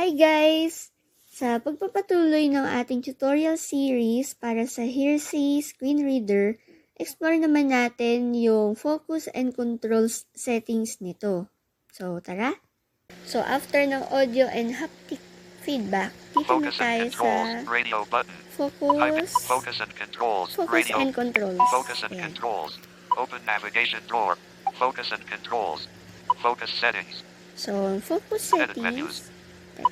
Hi guys! Sa pagpapatuloy ng ating tutorial series para sa Hearsay Screen Reader, explore naman natin yung focus and controls settings nito. So, tara! So, after ng audio and haptic feedback, dito na tayo sa focus and controls. Focus and controls. Open navigation door. Focus and controls. Focus settings. So, focus Edit menus. settings.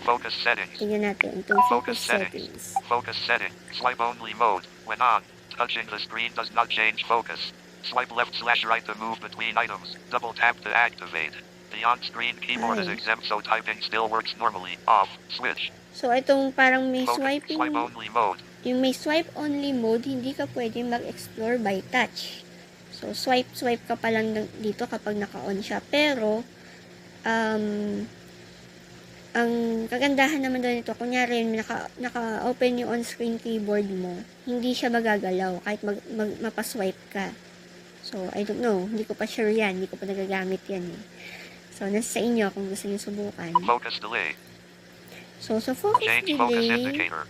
Focus settings. Tingnan natin itong focus settings. Focus setting. Swipe only mode. When on, touching the screen does not change focus. Swipe left/right to move between items. Double tap to activate. The on-screen keyboard is exempt, so typing still works normally. Off. Switch. So, itong parang may Focus. swiping. Swipe only mode. Yung may swipe only mode, hindi ka pwede mag-explore by touch. So, swipe ka pa lang dito kapag naka-on siya. Pero, ang kagandahan naman doon ito, kunyari naka-open yung on-screen keyboard mo, hindi siya magagalaw kahit mapaswipe ka. So, I don't know. Hindi ko pa sure yan. Hindi ko pa nagagamit yan eh. So, nasa sa inyo kung gusto niyo subukan. Focus delay. So, sa focus Change delay, focus indicator.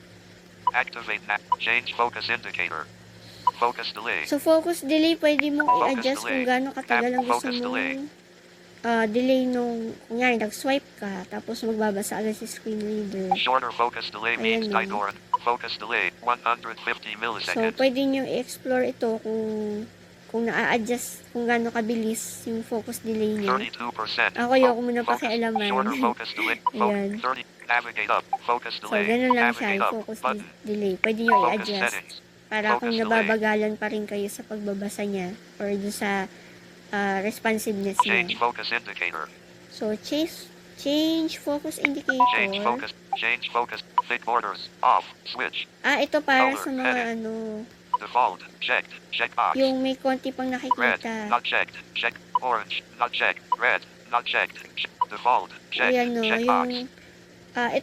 Activate change focus indicator. Focus delay. so focus delay, pwede mong i-adjust kung gaano katagal ang gusto mong delay nung, kunyari, nag-swipe ka, tapos magbabasa agad si screen reader. Shorter focus delay means tighter. Focus delay, 150 milliseconds. So, pwede nyo i-explore ito kung na-adjust, kung gaano kabilis yung focus delay niya. 32%. Ako yung muna pakialaman. Shorter focus delay. Ayan. 30. Navigate up. Focus delay. So, ganun lang siya, yung focus delay. Pwede nyo i-adjust. Para kung nababagalan pa rin kayo sa pagbabasa niya or dun sa responsiveness niya. Change focus indicator. So, change focus indicator. Change focus. Thick borders. Off. Switch. Ito para sa mga Default. Checked. Checkbox. yung may konti pang Red. nakikita. Not checked. Check. Orange. Not checked. Red. Not checked. Default. Checked. Ayan Checkbox.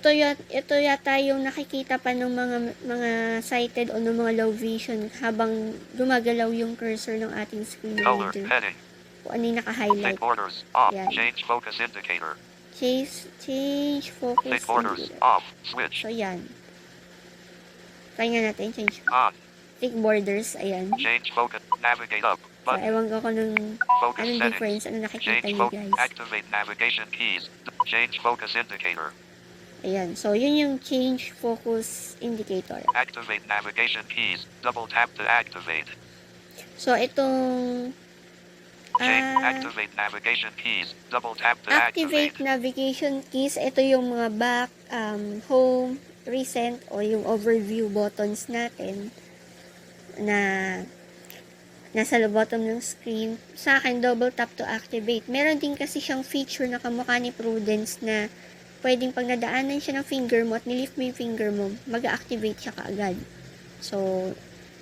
yung ito yata yung nakikita pa ng mga sighted o ng mga low vision habang gumagalaw yung cursor ng ating screen Color. reader. Heading. Kung ano yung naka-highlight. Thick borders. Off. Yan. Change focus indicator. Change focus Thick borders. indicator. Off. Switch. So, yan. Try nga natin. Change On. thick borders. Ayan. Change focus. Navigate up. So, Button. ewan ko kung Focus anong settings. difference. Ano nakikita Change niyo focus. guys. Activate navigation keys. Change focus indicator. Ayan. So, yun yung change focus indicator. Activate navigation keys. Double tap to activate. So, itong Activate navigation keys. Double tap to activate activate. navigation keys. Ito yung mga back, home, recent, o yung overview buttons natin na nasa bottom ng screen. Sa akin, double tap to activate. Meron din kasi siyang feature na kamukha ni Prudence na pwedeng pag nadaanan siya ng finger mo at nilift mo yung finger mo, mag-activate siya kaagad. So,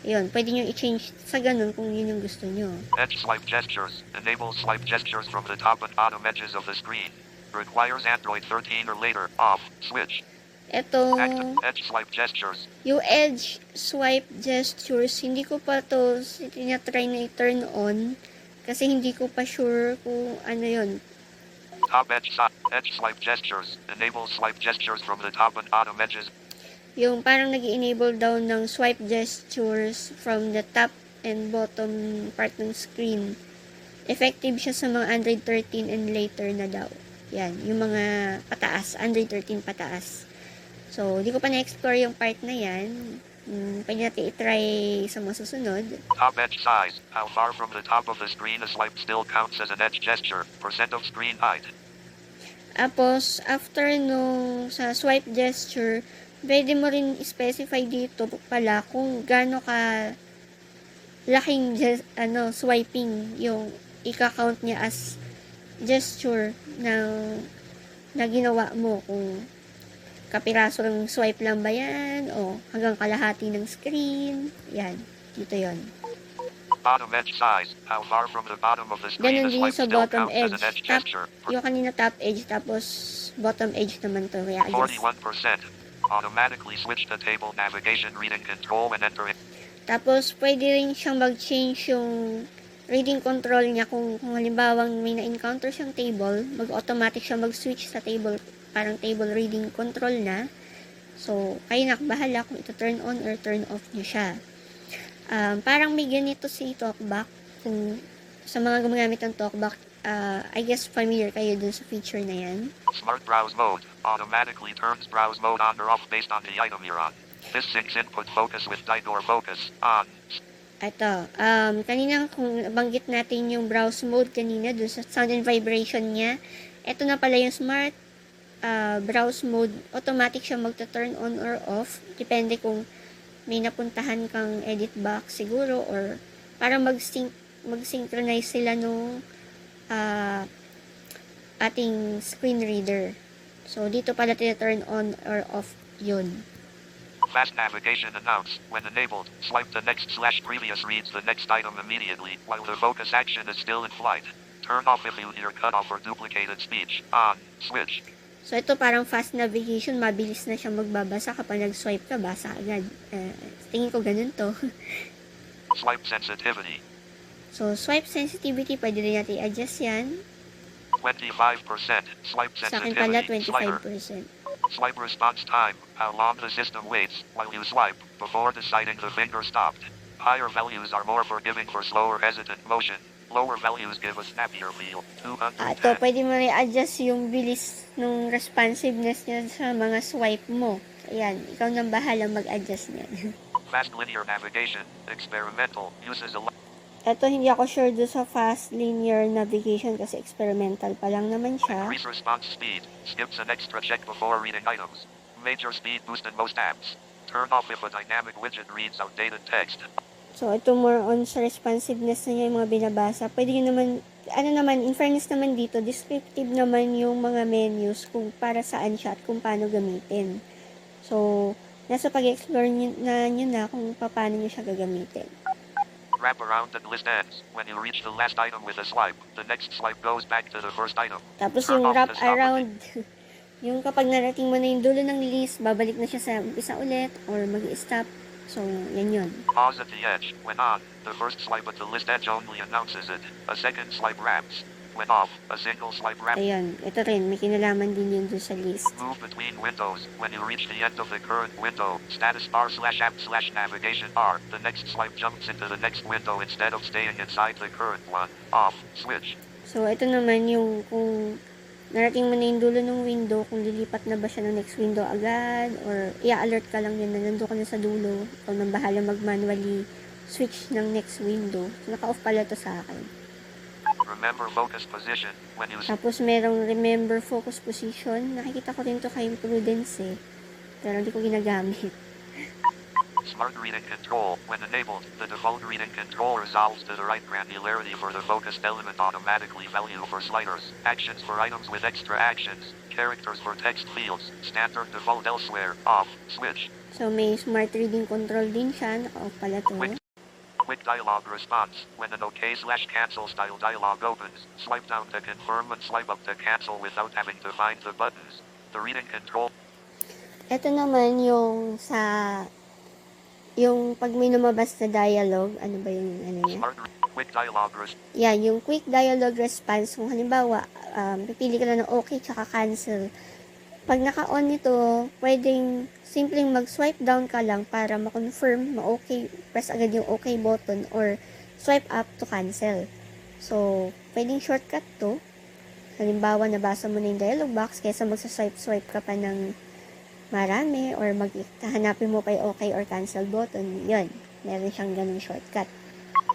yun, pwede nyo i-change sa ganun kung yun yung gusto nyo. Edge swipe gestures. Enable swipe gestures from the top and bottom edges of the screen. Requires Android 13 or later. Off. Switch. Ito, Edge swipe gestures. yung edge swipe gestures, hindi ko pa to tinatry na i-turn on kasi hindi ko pa sure kung ano yun. Top edge swipe gestures. Enable swipe gestures from the top and bottom edges. Yung parang nag-enable daw ng swipe gestures from the top and bottom part ng screen. Effective siya sa mga Android 13 and later na daw. Yan, yung mga pataas, Android 13 pataas. So, di ko pa na-explore yung part na yan. Pwede natin i-try sa mga susunod. Top edge size. How far from the top of the screen a swipe still counts as an edge gesture. % of screen height. Tapos, after nung sa swipe gesture, pwede mo rin specify dito pala kung gaano ka laking swiping yung ika-count niya as gesture na ginawa mo. Kung kapiraso ng swipe lang ba yan o hanggang kalahati ng screen. Yan. Dito yon. Bottom edge size. How far from the bottom of the screen Ganun a din swipe sa still bottom counts as edge. an edge gesture. Yung kanina top edge tapos bottom edge naman to. Kaya 41%. Automatically switch to table navigation reading control and enter it. Tapos, pwede rin siyang mag-change yung reading control niya kung halimbawa may na-encounter siyang table, mag-automatic siya mag-switch sa table parang table reading control na. So, kayo na bahala kung ito turn on or turn off nyo siya. Parang may ganito si TalkBack. Kung sa mga gumagamit ng TalkBack, I guess familiar kayo dun sa feature na yan. Smart browse mode automatically turns browse mode on or off based on the item you're on. This syncs input focus with Didor focus on. Ito, kanina kung banggit natin yung browse mode kanina dun sa sound and vibration niya, ito na pala yung smart browse mode. Automatic siya magta-turn on or off. Depende kung may napuntahan kang edit box siguro or para mag-synchronize sila nung ating screen reader. So, dito pala tina-turn on or off yun. Fast navigation announce. When enabled, swipe the next / previous reads the next item immediately while the focus action is still in flight. Turn off if you hear cut off or duplicated speech. On. Switch. So, ito parang fast navigation. Mabilis na siya magbabasa. Kapag nag-swipe ka, basa agad. Tingin ko ganun to. Swipe sensitivity. So, swipe sensitivity, pwede rin natin i-adjust yan. 25%. Swipe Sa akin pala, sensitivity. Slider. 25%. Swipe response time. How long the system waits while you swipe before deciding the finger stopped. Higher values are more forgiving for slower hesitant motion. Lower values give a snappier feel. 210. Ito, pwede mo i-adjust yung bilis ng responsiveness niya sa mga swipe mo. Ayan, ikaw nang bahala mag-adjust niyan. Fast linear navigation. Experimental. Uses a lot. Ito, hindi ako sure do sa fast linear navigation kasi experimental pa lang naman siya. Increase response speed. Skips an extra check before reading items. Major speed boost in most apps. Turn off if a dynamic widget reads outdated text. So, ito more on sa responsiveness na niya yung mga binabasa. Pwede nyo naman, in fairness naman dito, descriptive naman yung mga menus kung para saan siya at kung paano gamitin. So, nasa pag-explore nyo na kung paano nyo siya gagamitin. Wrap around and list ends. When you reach the last item with a swipe, the next swipe goes back to the first item. Tapos Turn yung off wrap to stop around, yung kapag narating mo na yung dulo ng list, babalik na siya sa umpisa ulit or mag-stop. So, yan yun. Pause at the edge. When on, the first swipe at the list edge only announces it. A second swipe wraps. When off, a single swipe wraps. Ayun, ito rin, may kinalaman din yun dun sa list. Move between windows. When you reach the end of the current window, status bar /app /navigation bar, the next swipe jumps into the next window instead of staying inside the current one. Off. Switch. So, ito naman yung kung narating mo na yung dulo ng window, kung lilipat na ba siya ng next window agad, or i-alert ka lang yun na nandun ka na sa dulo, ikaw nang bahala mag-manually switch ng next window. So, naka-off pala to sa akin. Remember focus position. When you Tapos, merong remember focus position. Nakikita ko rin to kay Prudence pero hindi ko ginagamit. Smart reading control. When enabled, the default reading control resolves to the right granularity for the focused element automatically value for sliders. Actions for items with extra actions. Characters for text fields. Standard default elsewhere. Off. Switch. So, may smart reading control din siya. Naka-off pala to. Quick dialog response. When an OK/cancel style dialog opens, swipe down to confirm and swipe up to cancel without having to find the buttons. The reading control. Ito naman yung yung pag may lumabas na dialogue, ano ba yung ano niya? Quick dialog response. Yan, yung quick dialogue response, kung halimbawa, pipili ka na ng okay tsaka cancel. Pag naka-on nito, pwedeng simpleng mag-swipe down ka lang para ma-confirm, ma-okay, press agad yung okay button or swipe up to cancel. So, pwedeng shortcut to. Halimbawa, nabasa mo na yung dialog box, kaysa magsa-swipe ka pa ng marami or maghahanapin mo pa yung okay or cancel button, yun. Meron siyang ganung shortcut.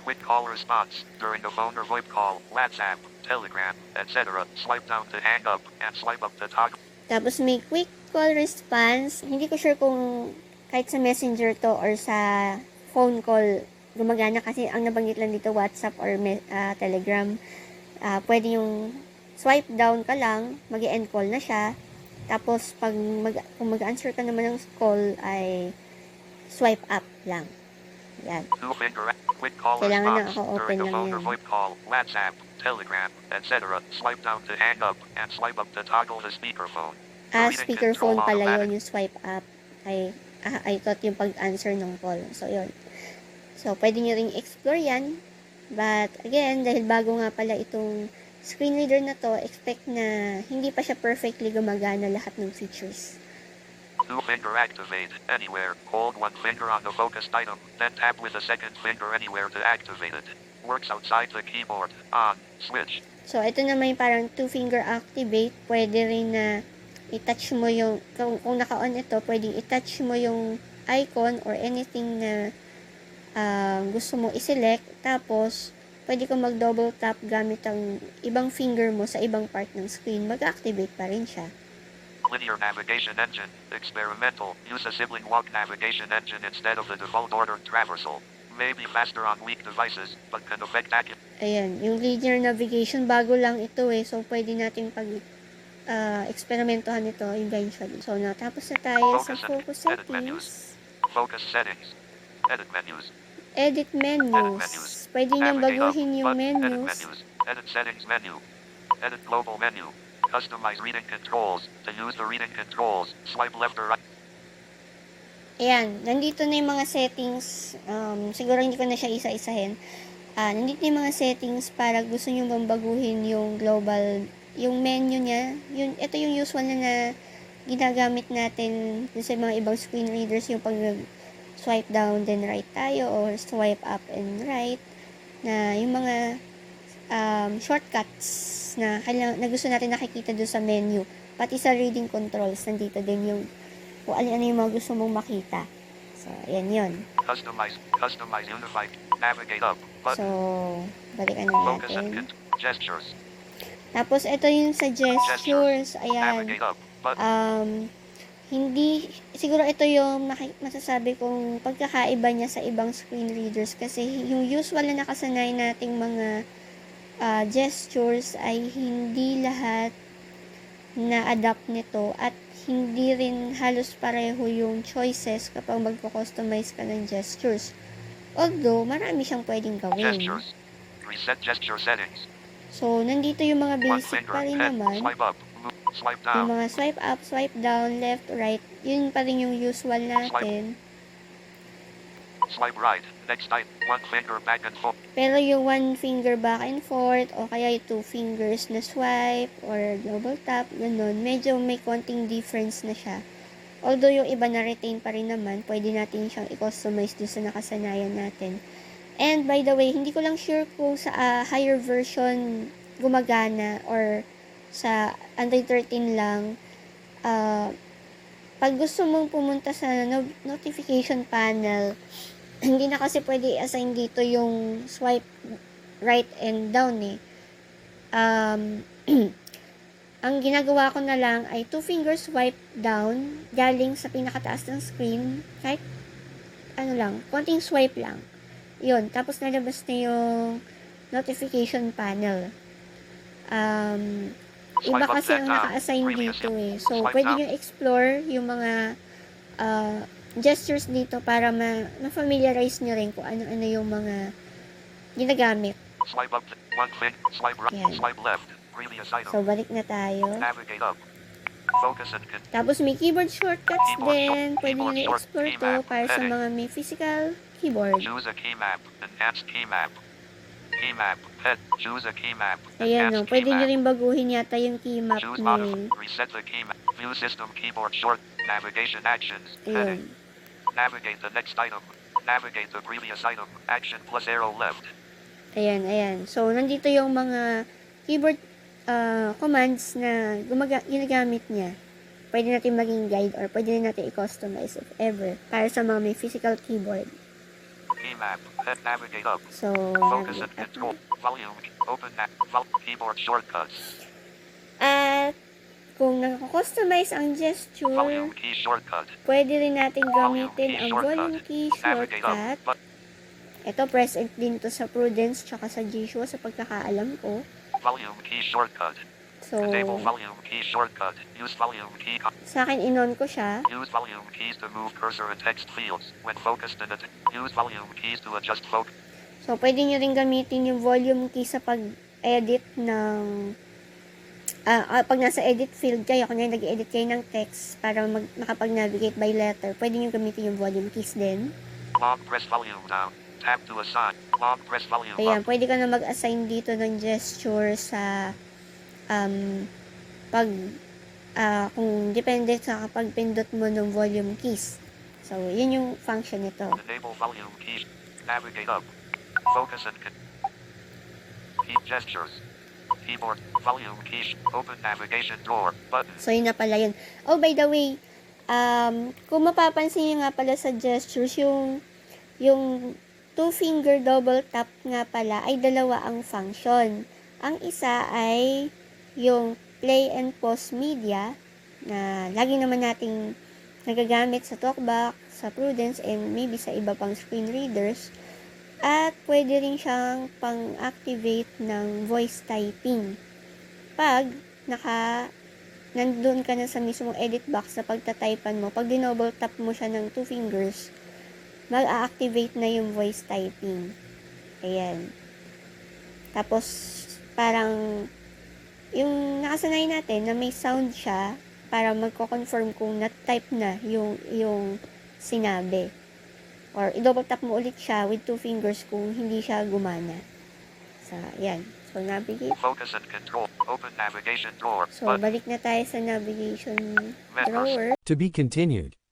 Quick call response. During a phone or VoIP call, WhatsApp, Telegram, etc. Swipe down to hang up and swipe up to toggle. Tapos may quick call response. Hindi ko sure kung kahit sa messenger to or sa phone call gumagana kasi ang nabanggit lang dito WhatsApp or Telegram. Pwede yung swipe down ka lang, mag-end call na siya. Tapos kung mag-answer ka naman ng call ay swipe up lang. Yan. Quick call Kailangan na response. ako open During a lang phone yan. or VoIP call, WhatsApp, Telegram, etc. Swipe down to hang up and swipe up to toggle the speakerphone. Speakerphone pala yun, yung swipe up. I thought yung pag-answer ng call. So, yun. So, pwede nyo ring explore yan. But, again, dahil bago nga pala itong screen reader na to, expect na hindi pa siya perfectly gumagana lahat ng features. Two-finger activate. Anywhere. Hold one finger on the focused item, then tap with the second finger anywhere to activate it. Works outside the keyboard. On. Switch. So, ito naman yung parang two-finger activate. Pwede rin na i-touch mo yung, kung naka-on ito, pwedeng i-touch mo yung icon or anything na gusto mo i-select. Tapos, pwede kang mag-double tap gamit ang ibang finger mo sa ibang part ng screen. Mag-activate pa rin siya. Linear navigation engine. Experimental. Use a sibling walk navigation engine instead of the default ordered traversal. May be faster on weak devices, but can affect accuracy. Ayan, yung linear navigation, bago lang ito eh. So, pwede natin experimentohan ito eventually. So, natapos na tayo sa focus Edit menus. settings. Focus settings. Edit menus. Edit Edit menus. menus. Pwede niyang Navigate up, baguhin yung button. Edit menus. menus. Edit settings menu. Edit global menu. Customize reading controls. To use the reading controls, swipe left or right. Ayan, nandito na yung mga settings. Siguro hindi ko na siya isa-isahin. Nandito yung mga settings para gusto nyo bang baguhin yung global, yung menu niya. Ito yung usual na ginagamit natin sa mga ibang screen readers, yung pag swipe down then right tayo or swipe up and right, na yung mga shortcuts na gusto natin nakikita doon sa menu. Pati sa reading controls, nandito din yung kung ano yung mga gusto mong makita. So, ayan yun. Customize unified. Navigate up. So, Button. balikan na Focus and natin. gestures. Tapos, ito yung sa gestures. Ayan. Navigate up. Button. Hindi, siguro ito yung masasabi kong pagkakaiba niya sa ibang screen readers kasi yung usual na nakasanay nating mga gestures ay hindi lahat na-adapt nito at hindi rin halos pareho yung choices kapag magko-customize ka ng gestures. Although, marami siyang pwedeng gawin. Gestures. Reset gesture settings. So, nandito yung mga One basic finger. pa rin Head. naman. Swipe up. Move. Swipe Yung down. mga swipe up, swipe down, left, right, yun pa rin yung usual natin. Swipe right. Next item. One finger back and forth. Pero yung one finger back and forth, o kaya yung two fingers na swipe, or double tap, ganun, medyo may konting difference na siya. Although yung iba na retain pa rin naman, pwede natin siyang i-customize dun sa nakasanayan natin. And by the way, hindi ko lang sure kung sa higher version gumagana or sa Android 13 lang. Pag gusto mong pumunta sa notification panel, hindi na kasi pwede i-assign dito yung swipe right and down eh. Ang ginagawa ko na lang ay two fingers swipe down galing sa pinakataas ng screen, kahit konting swipe lang. Yun, tapos nalabas na yung notification panel. Iba kasi ang naka-assign dito eh. So, pwede nyo explore yung mga gestures dito para ma-familiarize nyo rin kung ano-ano yung mga ginagamit. Swipe up. One finger. Swipe right. Yan. Swipe left. Previous item. So, balik na tayo. Navigate up. Focus and Tapos, may keyboard shortcuts Keyboard din. Pwede nyo keyboard i-explore key to map, para sa heading. mga may physical keyboard. choose a key map. Enhance key map. Key map. Head. Choose a key map. Ayan, Enhance no. Pwede key nyo map. rin baguhin yata yung key map Choose nyo. modify. Reset the key map. View system keyboard short. Navigation actions. Heading. Ayun. Navigate the next item. Navigate the previous item. Action plus arrow left. Ayan. So, nandito yung mga keyboard commands na ginagamit niya. Pwede natin maging guide or pwede rin natin i-customize if ever para sa mga may physical keyboard. Key map. Head. Navigate up. So, Focus and navigate control. up. Volume. Open keyboard shortcuts. At kung nakakustomize ang gesture, Volume key shortcut. pwede rin natin Volume gamitin key ang shortcut. volume key Navigate up. shortcut. Ito, present din to sa Prudence tsaka sa Jishua sa pagkakaalam ko. Volume key shortcut. So, Enable volume key shortcut. Use volume key. sa akin, inon ko siya. Use volume keys to move cursor and text fields when focused in use volume keys to adjust focus. So, pwede nyo rin gamitin yung volume key sa pag-edit ng pag nasa edit field kayo, kung nag-edit kayo ng text para makapag-navigate by letter, pwede nyo gamitin yung volume keys din. Long press volume down. Tap to assign. Long press volume Ayan, up. pwede ka na mag-assign dito ng gesture sa pag kung depende sa kapag pindot mo ng volume keys. So, yun yung function nito. Enable volume keys. Navigate up. Focus and key gestures. Keyboard. Volume keys. Open navigation door. Button. So, yun na pala yun. Oh, by the way, kung mapapansin nyo nga pala sa gestures, yung two-finger double tap nga pala ay dalawa ang function. Ang isa ay yung play and pause media na lagi naman nating nagagamit sa TalkBack, sa Prudence, and maybe sa iba pang screen readers. At pwede rin siyang pang-activate ng voice typing. Pag nandun ka na sa mismong edit box sa pagtatypan mo, pag dinoble tap mo siya ng two fingers, mag-a-activate na yung voice typing. Ayan. Tapos, parang, yung nakasanay natin na may sound siya para magko-confirm kung na-type na yung sinabi. Or, i-double tap mo ulit siya with two fingers kung hindi siya gumana. So, ayan. So, navigate. Focus and control. Open navigation door. So, Button. balik na tayo sa navigation Members. drawer. To be continued.